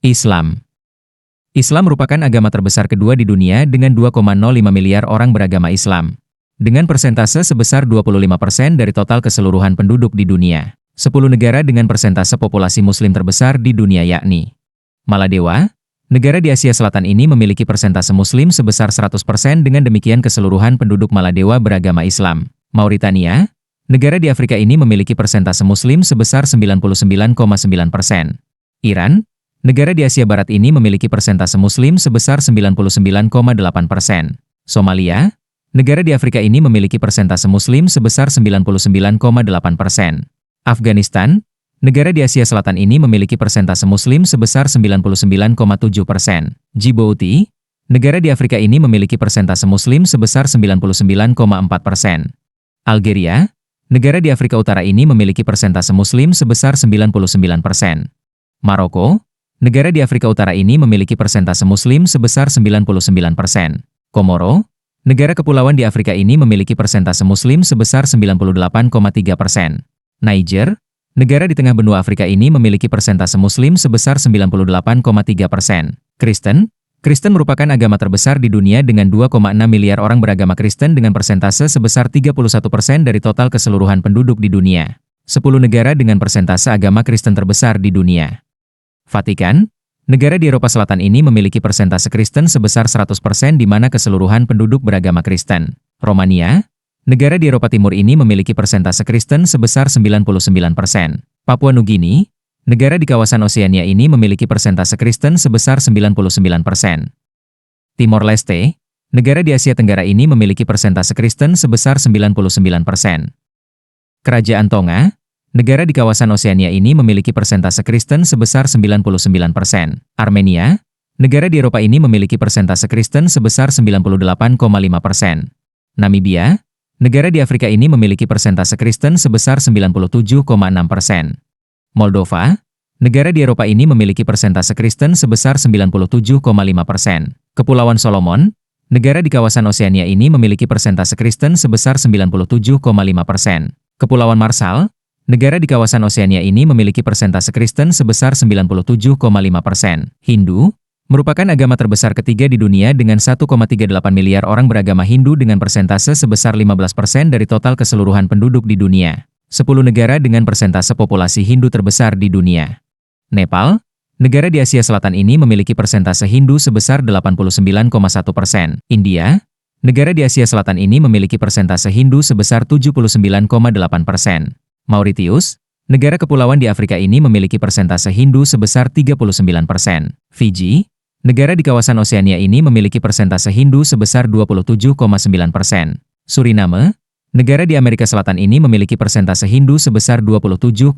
Islam. Islam merupakan agama terbesar kedua di dunia dengan 2,05 miliar orang beragama Islam. Dengan persentase sebesar 25% dari total keseluruhan penduduk di dunia. 10 negara dengan persentase populasi muslim terbesar di dunia yakni Maladewa. Negara di Asia Selatan ini memiliki persentase muslim sebesar 100%, dengan demikian keseluruhan penduduk Maladewa beragama Islam. Mauritania. Negara di Afrika ini memiliki persentase muslim sebesar 99,9%. Iran. Negara di Asia Barat ini memiliki persentase muslim sebesar 99,8%. Somalia. Negara di Afrika ini memiliki persentase muslim sebesar 99,8%. Afghanistan. Negara di Asia Selatan ini memiliki persentase muslim sebesar 99,7%. Djibouti. Negara di Afrika ini memiliki persentase muslim sebesar 99,4%. Algeria. Negara di Afrika Utara ini memiliki persentase muslim sebesar 99%. Maroko. Negara di Afrika Utara ini memiliki persentase muslim sebesar 99%. Komoro. Negara kepulauan di Afrika ini memiliki persentase muslim sebesar 98,3%. Niger. Negara di tengah benua Afrika ini memiliki persentase muslim sebesar 98,3%. Kristen merupakan agama terbesar di dunia dengan 2,6 miliar orang beragama Kristen dengan persentase sebesar 31% dari total keseluruhan penduduk di dunia. 10 negara dengan persentase agama Kristen terbesar di dunia. Vatikan. Negara di Eropa Selatan ini memiliki persentase Kristen sebesar 100%, di mana keseluruhan penduduk beragama Kristen. Romania. Negara di Eropa Timur ini memiliki persentase Kristen sebesar 99%. Papua Nugini. Negara di kawasan Oseania ini memiliki persentase Kristen sebesar 99%. Timor Leste. Negara di Asia Tenggara ini memiliki persentase Kristen sebesar 99%. Kerajaan Tonga. Negara di kawasan Oseania ini memiliki persentase Kristen sebesar 99%. Armenia. Negara di Eropa ini memiliki persentase Kristen sebesar 98,5%. Namibia. Negara di Afrika ini memiliki persentase Kristen sebesar 97,6%. Moldova. Negara di Eropa ini memiliki persentase Kristen sebesar 97,5%. Kepulauan Solomon. Negara di kawasan Oseania ini memiliki persentase Kristen sebesar 97,5%. Kepulauan Marshall. Negara di kawasan Oseania ini memiliki persentase Kristen sebesar 97,5%. Hindu merupakan agama terbesar ketiga di dunia dengan 1,38 miliar orang beragama Hindu dengan persentase sebesar 15% dari total keseluruhan penduduk di dunia. 10 negara dengan persentase populasi Hindu terbesar di dunia. Nepal. Negara di Asia Selatan ini memiliki persentase Hindu sebesar 89,1%. India. Negara di Asia Selatan ini memiliki persentase Hindu sebesar 79,8%. Mauritius, negara kepulauan di Afrika ini memiliki persentase Hindu sebesar 39%. Fiji, negara di kawasan Oseania ini memiliki persentase Hindu sebesar 27,9%. Suriname, negara di Amerika Selatan ini memiliki persentase Hindu sebesar 27,4%.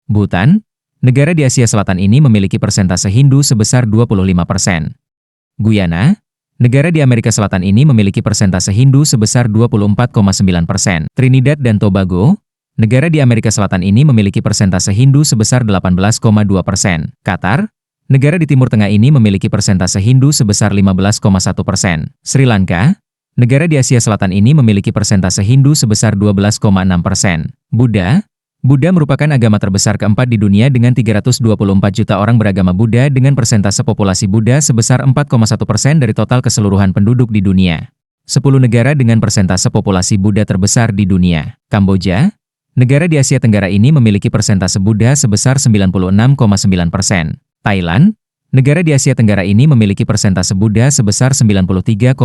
Bhutan, negara di Asia Selatan ini memiliki persentase Hindu sebesar 25%. Guyana, negara di Amerika Selatan ini memiliki persentase Hindu sebesar 24,9%. Trinidad dan Tobago, negara di Amerika Selatan ini memiliki persentase Hindu sebesar 18,2%. Qatar, negara di Timur Tengah ini memiliki persentase Hindu sebesar 15,1%. Sri Lanka, negara di Asia Selatan ini memiliki persentase Hindu sebesar 12,6%. Buddha merupakan agama terbesar keempat di dunia dengan 324 juta orang beragama Buddha dengan persentase populasi Buddha sebesar 4,1% dari total keseluruhan penduduk di dunia. 10 negara dengan persentase populasi Buddha terbesar di dunia. Kamboja, negara di Asia Tenggara ini memiliki persentase Buddha sebesar 96,9%. Thailand, negara di Asia Tenggara ini memiliki persentase Buddha sebesar 93,2%.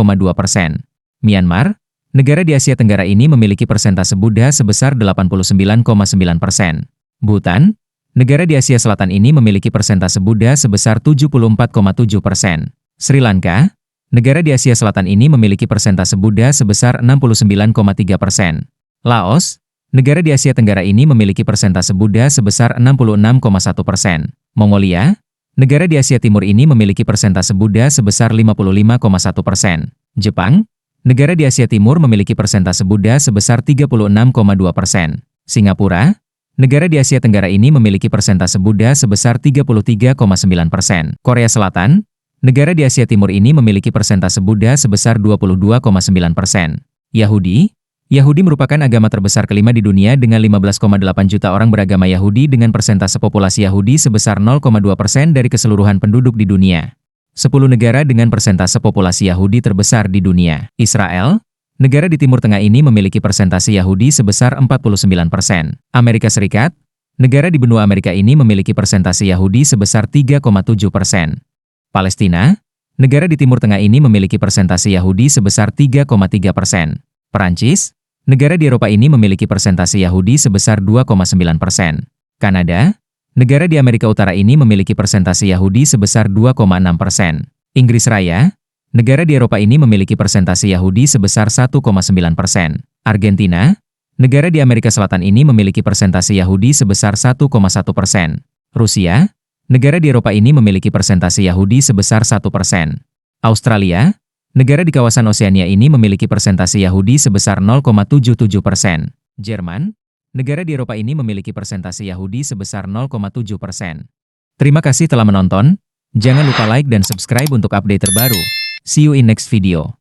Myanmar, negara di Asia Tenggara ini memiliki persentase Buddha sebesar 89,9%. Bhutan, negara di Asia Selatan ini memiliki persentase Buddha sebesar 74,7%. Sri Lanka, negara di Asia Selatan ini memiliki persentase Buddha sebesar 69,3%. Laos, negara di Asia Tenggara ini memiliki persentase Buddha sebesar 66,1%. Mongolia, negara di Asia Timur ini memiliki persentase Buddha sebesar 55,1%. Jepang, negara di Asia Timur memiliki persentase Buddha sebesar 36,2%. Singapura, negara di Asia Tenggara ini memiliki persentase Buddha sebesar 33,9%. Korea Selatan, negara di Asia Timur ini memiliki persentase Buddha sebesar 22,9%. Yahudi, Yahudi merupakan agama terbesar kelima di dunia dengan 15,8 juta orang beragama Yahudi dengan persentase populasi Yahudi sebesar 0,2% dari keseluruhan penduduk di dunia. 10 negara dengan persentase populasi Yahudi terbesar di dunia. Israel, negara di Timur Tengah ini memiliki persentase Yahudi sebesar 49%. Amerika Serikat, negara di benua Amerika ini memiliki persentase Yahudi sebesar 3,7%. Palestina, negara di Timur Tengah ini memiliki persentase Yahudi sebesar 3,3%. Perancis, negara di Eropa ini memiliki persentase Yahudi sebesar 2,9%. Kanada, negara di Amerika Utara ini memiliki persentase Yahudi sebesar 2,6%. Inggris Raya, negara di Eropa ini memiliki persentase Yahudi sebesar 1,9%. Argentina, negara di Amerika Selatan ini memiliki persentase Yahudi sebesar 1,1%. Rusia, negara di Eropa ini memiliki persentase Yahudi sebesar 1%. Australia, negara di kawasan Oseania ini memiliki persentase Yahudi sebesar 0,77%. Jerman, negara di Eropa ini memiliki persentase Yahudi sebesar 0,7%. Terima kasih telah menonton. Jangan lupa like dan subscribe untuk update terbaru. See you in next video.